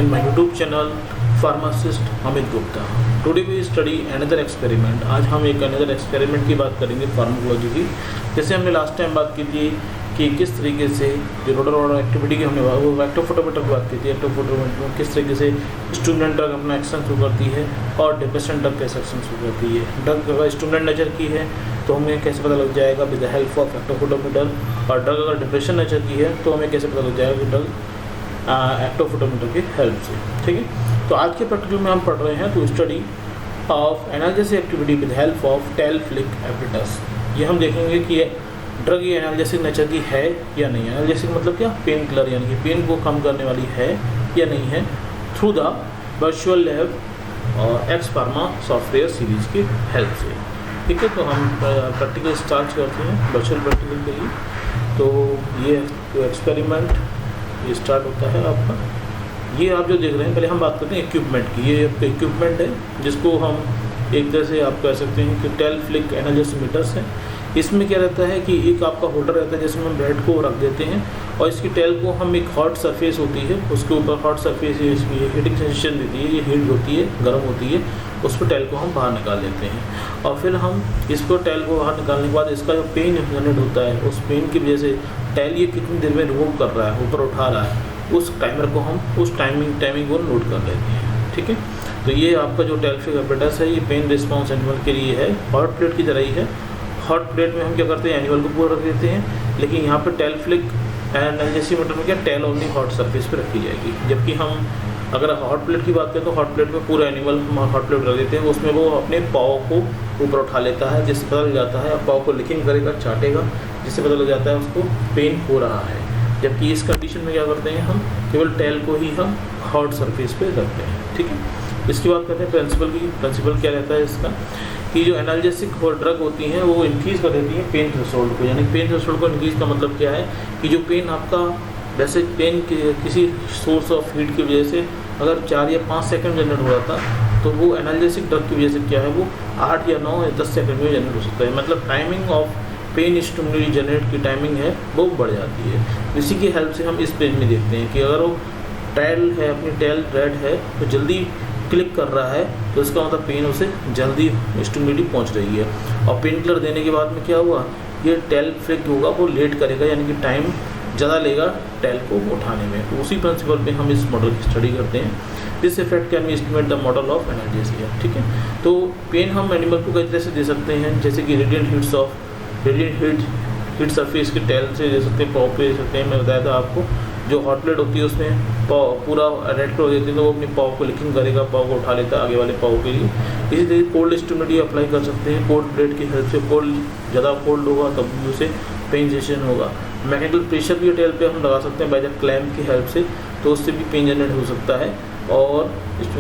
in my YouTube channel Pharmacist Amit Gupta. Today we study another experiment. आज हम एक another experiment की बात करेंगे फार्माकोलॉजी की। जैसे हमने लास्ट टाइम बात की थी कि किस तरीके से जो रोडर ऑर्डर एक्टिविटी की हमने वो एक्टोफोटोमीटर की बात की थी। एक्टोफोटोमीटर में किस तरीके से स्टूडेंट ड्रग अपना एक्शन शुरू करती है और डिप्रेशन ड्रग कैसे एक्शन शुरू करती है। ड्रग अगर स्टूडेंट नेचर की है तो हमें कैसे पता लग जाएगा विद द हेल्प ऑफ एक्टोफोटोमीटर, और ड्रग अगर डिप्रेशन नेचर की है तो हमें कैसे पता लग जाएगा कि ड्रग एक्टोफोटोमीटर की हेल्प से। ठीक है, तो आज के प्रैक्टिकल में हम पढ़ रहे हैं to study of analgesic activity with help of tail flick apparatus. ये हम देखेंगे कि ड्रग ये एनाल्जेसिक नेचर की है या नहीं है। एनाल्जेसिक मतलब क्या, पेन किलर, यानी कि पेन को कम करने वाली है या नहीं है, थ्रू द वर्चुअल लैब और एक्स फार्मा सॉफ्टवेयर सीरीज की हेल्प से। ठीक है, तो हम प्रैक्टिकल स्टार्ट करते हैं वर्चुअल प्रैक्टिकल के लिए। तो ये एक्सपेरिमेंट ये स्टार्ट होता है आपका। ये आप जो देख रहे हैं, पहले हम बात करते हैं इक्विपमेंट की। ये आपका इक्विपमेंट है जिसको हम एक तरह से आप कह सकते हैं कि टेल फ्लिक एनालिसिमीटर्स है। इसमें क्या रहता है कि एक आपका होल्डर रहता है जिसमें हम ब्रेड को रख देते हैं और इसकी टेल को हम एक हॉट सरफेस होती है उसके ऊपर हॉट सरफेस इसकी हीटिंग सेंसेशन देती है, ये हीट होती है, गर्म होती है, उस पर टेल को हम बाहर निकाल लेते हैं। और फिर हम इसको टेल को बाहर निकालने के बाद इसका जो पेन जनरेट होता है उस पेन की वजह से टेल ये कितनी देर में रिमूव कर रहा है, ऊपर उठा रहा है, उस टाइमर को हम उस टाइमिंग को नोट कर लेते हैं। ठीक है, तो ये आपका जो टेल फ्लिक एपिटस है ये पेन रिस्पॉन्स एनिमल के लिए है, हॉट प्लेट की तरह ही है। हॉट प्लेट में हम क्या करते हैं, एनिमल को पूरा रख देते हैं, लेकिन यहाँ पर टेल फ्लिक एनालिसिमीटर में क्या टेल ओनली हॉट सरफेस पे रखी जाएगी। जबकि हम अगर हॉट प्लेट की बात करें तो हॉट प्लेट में पूरा एनिमल हम हॉट प्लेट रख देते हैं, उसमें वो अपने पाव को ऊपर उठा लेता है, जिससे पता लग जाता है, पाव को लिकिंग करेगा, चाटेगा, जिससे पता लग जाता है उसको पेन हो रहा है। जबकि इस कंडीशन में क्या करते हैं, हम केवल टेल को ही हम हॉट सरफेस पे रखते हैं। ठीक है, इसकी बात करते हैं प्रिंसिपल की। प्रिंसिपल क्या रहता है इसका कि जो एनाल्जेसिक ड्रग होती हैं वो इंक्रीज़ कर देती हैं पेन थ्रेशोल्ड को। यानी पेन थ्रेशोल्ड को इंक्रीज़ का मतलब क्या है कि जो पेन आपका वैसे पेन किसी सोर्स ऑफ हीट की वजह से अगर 4 या 5 सेकंड जनरेट हो रहा था, तो वो एनाल्जेसिक ड्रग की वजह से क्या है वो 8 या 9 या 10 सेकंड में जनरेट हो सकता है। मतलब timing of pain stimulatory generate की टाइमिंग है वो बढ़ जाती है। इसी की हेल्प से हम इस पेज में देखते हैं कि अगर वो टेल है, अपनी टेल रेड है तो जल्दी क्लिक कर रहा है, तो इसका मतलब पेन उसे जल्दी स्टिमुलेटरी पहुंच रही है। और पेन किलर देने के बाद में क्या हुआ, ये टेल फ्लिक होगा वो लेट करेगा, यानी कि टाइम ज़्यादा लेगा टेल को उठाने में। तो उसी प्रिंसिपल पे हम इस मॉडल की स्टडी करते हैं। This effect can be estimate the model of analgesia. ठीक है, तो पेन हम एनिमल को कई तरह से दे सकते हैं, जैसे कि रेडिएंट हीट सरफेस की टेल से दे सकते हैं, पाव पे दे सकते हैं। मैं बताया था आपको जो हॉट प्लेट होती है उसमें पाव पूरा रेड कर देती है तो वो अपने पाव को लिकिंग करेगा, पाव को उठा लेता है आगे वाले पाव के लिए। इसी तरह कोल्ड स्टिमुलेटरी अप्लाई कर सकते हैं, कोल्ड प्लेट की हेल्प से। कोल्ड ज़्यादा कोल्ड होगा तब भी उसे पेन सेंसेशन होगा। मैकेनिकल प्रेशर भी टेल पे हम लगा सकते हैं बाय द क्लैम्प की हेल्प से, तो उससे भी पेन जनरेट हो सकता है। और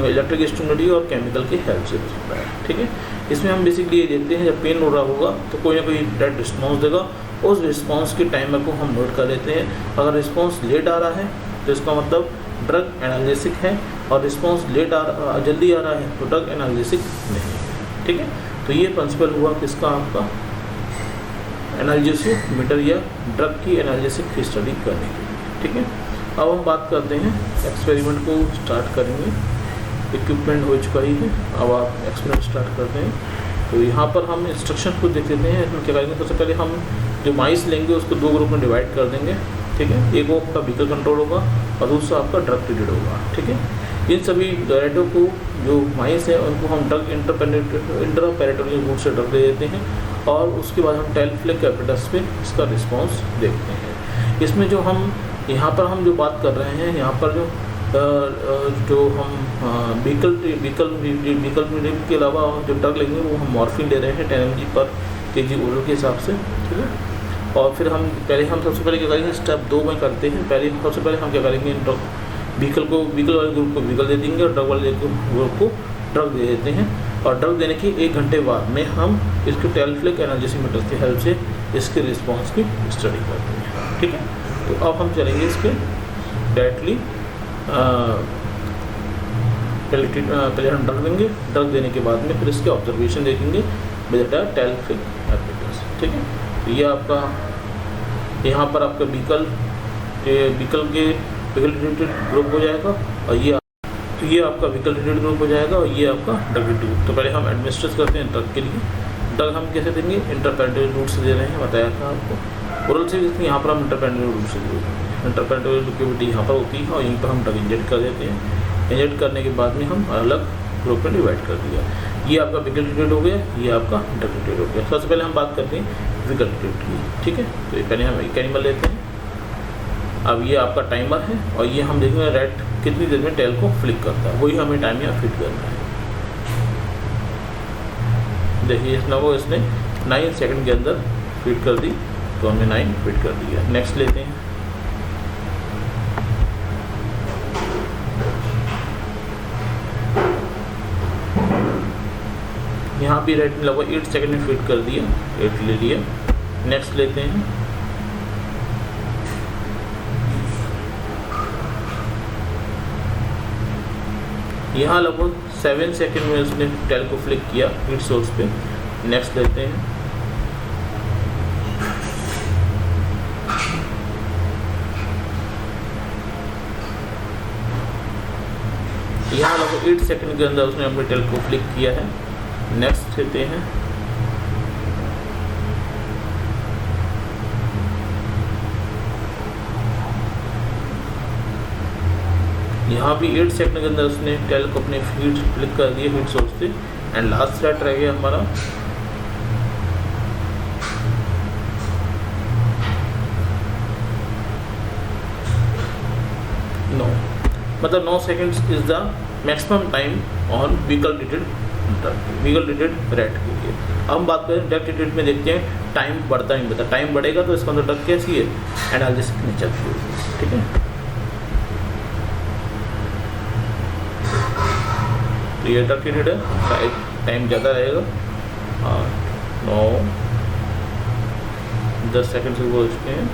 इलेक्ट्रिक स्टिमुलेटरी और केमिकल की हेल्प से हो सकता है। ठीक है, इसमें हम बेसिकली ये देखते हैं जब पेन हो रहा होगा तो कोई ना कोई डेड रिस्पॉन्स देगा, उस रिस्पॉन्स के टाइमर को हम नोट कर लेते हैं। अगर रिस्पॉन्स लेट आ रहा है तो इसका मतलब ड्रग एनाल्जेसिक है, और रिस्पॉन्स जल्दी आ रहा है तो ड्रग एनाल्जेसिक नहीं है। ठीक है, तो ये प्रिंसिपल हुआ किसका, आपका एनाल्जेसिमीटर या ड्रग की एनाल्जेसिक की स्टडी करने की। ठीक है, अब हम बात करते हैं एक्सपेरिमेंट को स्टार्ट करेंगे। इक्विपमेंट हो चुका ही है, अब आप एक्सपेरिमेंट स्टार्ट करते हैं। तो यहाँ पर हम इंस्ट्रक्शन को देख लेते हैं। इसमें क्या करेंगे, सबसे पहले हम जो माइस लेंगे उसको 2 ग्रुप में डिवाइड कर देंगे। ठीक है, एक वो आपका व्हीकल कंट्रोल होगा और दूसरा आपका ड्रग पीरियड होगा। ठीक है, इन सभी डायरेक्टो को जो माइस है उनको हम ड्रग इंट्रापेरेटोरियल रूट से ड्रग दे देते हैं, और उसके बाद हम टेल फ्लिक एपिटस पे इसका रिस्पॉन्स देखते हैं। इसमें जो हम यहाँ पर हम जो बात कर रहे हैं, यहाँ पर जो हम व्हीकल के अलावा जो ड्रग लेंगे वो हम मॉर्फिन ले रहे हैं 10 mg पर kg ओरल के हिसाब से। ठीक है, और फिर हम सबसे पहले क्या करेंगे, स्टेप 2 में करते हैं। सबसे पहले हम क्या करेंगे, व्हीकल वाले ग्रुप को व्हीकल दे देंगे और ड्रग वाले ग्रुप को ड्रग दे देते हैं। और ड्रग देने के 1 घंटे बाद में हम इसके टेल फ्लिक एनाल्जेसिमीटर की हेल्प से इसके रिस्पॉन्स की स्टडी करते हैं। ठीक है, तो अब हम चलेंगे इसके डायरेक्टली पहले हम ड्रग देंगे, ड्रग देने के बाद में फिर इसके ऑब्जर्वेशन देखेंगे विद द टेल फ्लिक एपिटस। ठीक है, तो ये आपका यहाँ पर आपका व्हीकल रिलेटेड ग्रुप हो जाएगा, और ये तो ये आपका व्हीकल ट्रीटेड ग्रुप हो जाएगा और ये आपका ड्रग ट्रीटेड ग्रुप। तो पहले हम एडमिनिस्ट्रेट करते हैं ड्रग के लिए। ड्रग हम कैसे देंगे, इंटरपेरेंटल रूट से दे रहे हैं, बताया था आपको। ओरल से यहाँ पर हम इंटरपेरेंटल रूट से दे रहे हैं। इंटरपेरेंटल लिक्विडिटी यहाँ पर होती है और यहीं पर हम ड्रग इंजेक्ट कर देते हैं। इंजेक्ट करने के बाद में हम अलग ग्रुप में डिवाइड कर दिया। ये आपका व्हीकल ट्रीटेड हो गया, ये आपका ड्रग ट्रीटेड हो गया। सबसे पहले हम बात करते हैं व्हीकल ट्रीटेड की, ठीक है। तो पहले हम एक एनिमल लेते हैं। अब ये आपका टाइमर है और ये हम देखेंगे रैट कितनी देर में टेल को फ्लिक करता है, वही हमें टाइम यहाँ फिट करना है। देखिए इसने 9 सेकंड के अंदर फिट कर दी, तो हमने 9 फिट कर दिया। नेक्स्ट लेते हैं। यहाँ भी रेट में लगभग 8 सेकंड में फिट कर दिया, 8 ले लिया। नेक्स्ट लेते हैं। यहाँ लगभग 7 सेकंड में उसने टेल को फ्लिक किया हीट सोर्स पे। नेक्स्ट लेते हैं। यहाँ लगभग 8 सेकंड के अंदर उसने अपने टेल को फ्लिक किया है। नेक्स्ट लेते हैं। यहाँ भी 8 सेकंड के अंदर उसने टेल को अपने फीड फ्लिक कर दिए हीट सोर्स से। एंड लास्ट सेट रह गया हमारा 9, मतलब 9 seconds is the maximum time on vehicle treated rat के लिए। अब हम बात करें ड्रग ट्रीटेड में, देखते हैं टाइम बढ़ता नहीं बढ़ता। टाइम बढ़ेगा तो इसका अंदर ड्रग कैसी है, एनालिसिस नेचर की होगी, ठीक है। तो ये ड्रग ट्रीटेड है, टाइम ज़्यादा रहेगा और 9-10 सेकंड से वो इसके हैं।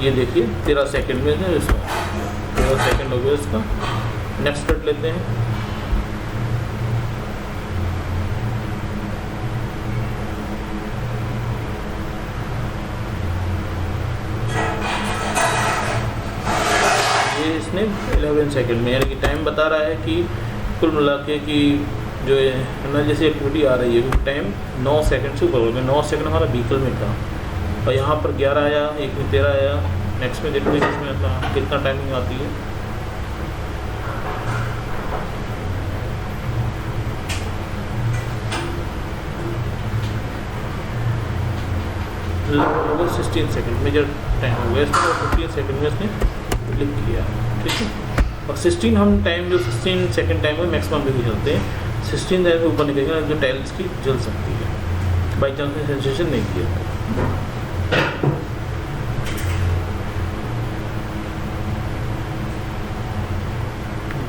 ये देखिए 13 सेकंड में है इसका, 13 सेकंड हो गया इसका। नेक्स्ट कट लेते हैं। ये इसने 11 सेकंड में, यानी कि टाइम बता रहा है कि कुल मिला के कि जो है ना जैसे एक्टिविटी आ रही है, टाइम 9 सेकंड से ऊपर हो गया। 9 सेकंड हमारा व्हीकल में था और यहाँ पर 11 आया, एक में 13 आया। नेक्स्ट में देखते हैं इसमें कितना टाइमिंग आती है। लगभग 16 सेकंड मेजर टाइम हो गया इसमें, 15 सेकंड में इसने क्लिक किया, ठीक है। और 16 हम टाइम जो 16 सेकंड टाइम में मैक्सिमम भी चलते हैं। 16 टाइम से ऊपर निकलेगा जो टाइल्स की जल सकती है, बाई चांस में सेंसेशन नहीं किया।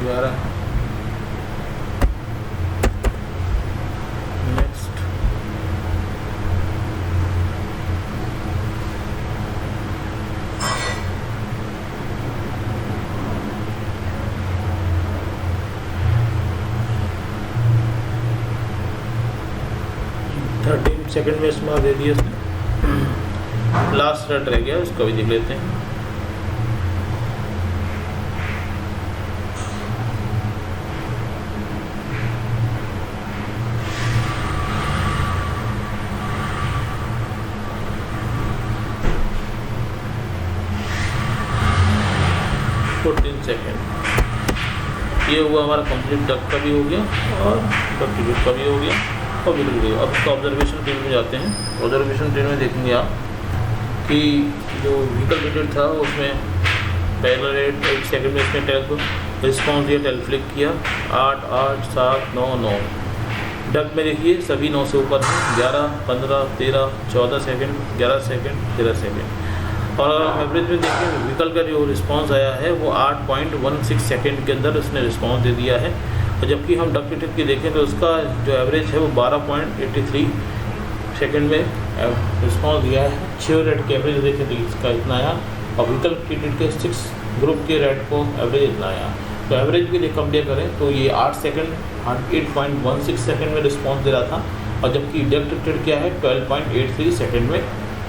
11 नेक्स्ट। सेकंड में इसमें दे दिया उसने। लास्ट रेट रह गया, उसका भी देख लेते हैं। सेकेंड ये हुआ हमारा कंप्लीट डक का भी हो गया और डक ट्यूब का भी हो गया और बिल्कुल गया। अब इसका ऑब्जर्वेशन ट्रेन में जाते हैं। ऑब्जर्वेशन ट्रेन में देखेंगे आप कि जो व्हीकल ट्रीटेड था उसमें पहला रेट 1 सेकंड में इसने टेल को रिस्पॉन्स दिया, टेल फ्लिक किया 8 8 7 9 9। डक में देखिए सभी 9 से ऊपर हैं, 11 15 13 14 सेकंड 11 सेकंड 13 सेकंड। और एवरेज में देखिए व्हीकल का जो रिस्पांस आया है वो 8.16 सेकंड के अंदर उसने रिस्पांस दे दिया है। और जबकि हम डक ट्रीटेड की देखें तो उसका जो एवरेज है वो 12.83 सेकंड में रिस्पांस दिया है। 6 रेट के एवरेज देखें तो इसका इतना आया और व्हीकल ट्रीटेड के 6 ग्रुप के रेट को एवरेज इतना आया। तो एवरेज भी कंपेयर करें तो ये 8 सेकंड 8.16 सेकंड में रिस्पांस दे रहा था और जबकि डक ट्रीटेड क्या है 12.83 सेकंड में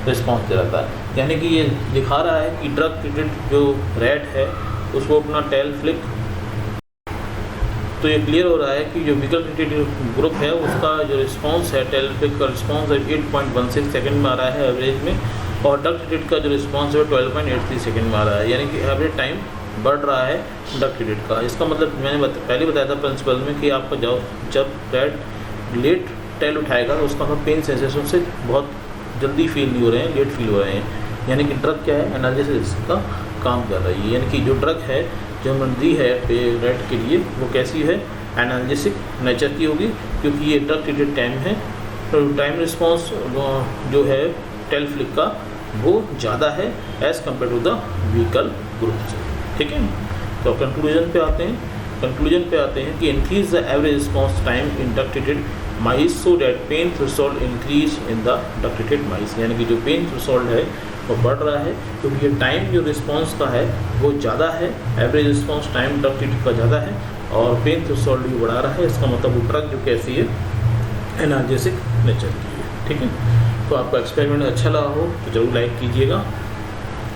रिस्पांस दे रहा था। यानी कि ये दिखा रहा है कि ड्रग ट्रीटेड जो रैट है उसको अपना टेल फ्लिक तो ये क्लियर हो रहा है कि जो व्हीकल ट्रीटेड ग्रुप है उसका जो रिस्पांस है टेलफ्लिक का रिस्पांस है 8.16 सेकंड में आ रहा है एवरेज में, और डक ट्रीटेड का जो रिस्पांस है 12.83 सेकंड में आ रहा है, यानी कि एवरेज टाइम बढ़ रहा है डक ट्रीटेड का। इसका मतलब मैंने पहले बताया था प्रिंसिपल में कि आपका जब रेड लेट टेल उठाएगा तो उसका पेन सेंसेशन से बहुत जल्दी फील नहीं हो रहे हैं, लेट फील हो रहे हैं, यानी कि ड्रग क्या है एनालिसिस का काम कर रही है, यानी कि जो ड्रग है जो हमने दी है रेड के लिए वो कैसी है, एनालिसिक नेचर की होगी, क्योंकि ये ड्रग ट्रीटेड टाइम है, तो टाइम रिस्पॉन्स जो है टेलफ्लिक का वो ज़्यादा है as compare to the vehicle group से। ठीक है, तो कंक्लूजन पे आते हैं कि increase the average response time in drug treated mice so that pain threshold increase in the drug treated mice, यानी कि जो पेन थ्रेशोल्ड है वो बढ़ रहा है क्योंकि ये टाइम जो रिस्पॉन्स का है वो ज़्यादा है, average response time duck treated का ज़्यादा है और पेन थ्रेशोल्ड भी बढ़ा रहा है। इसका मतलब वो ड्रग जो कैसी है एनाल्जेसिक नेचर की है। ठीक है, तो आपका एक्सपेरिमेंट अच्छा लगा हो तो ज़रूर लाइक कीजिएगा,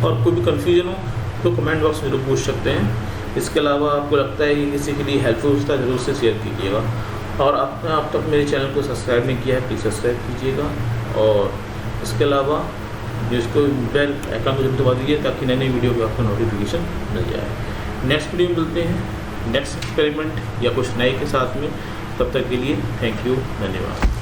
और कोई भी कन्फ्यूजन हो तो कमेंट बॉक्स में जरूर पूछ सकते हैं। इसके अलावा आपको लगता है कि किसी के लिए हेल्पफुल होता है ज़रूर से शेयर कीजिएगा, और आपने अब तक मेरे चैनल को सब्सक्राइब नहीं किया है प्लीज़ सब्सक्राइब कीजिएगा, और इसके अलावा जिसको बेल आइकन को जरूर दबा दीजिए ताकि नई नई वीडियो का आपको नोटिफिकेशन मिल जाए। नेक्स्ट वीडियो में मिलते हैं नेक्स्ट एक्सपेरिमेंट या कुछ नए के साथ में, तब तक के लिए थैंक यू, धन्यवाद।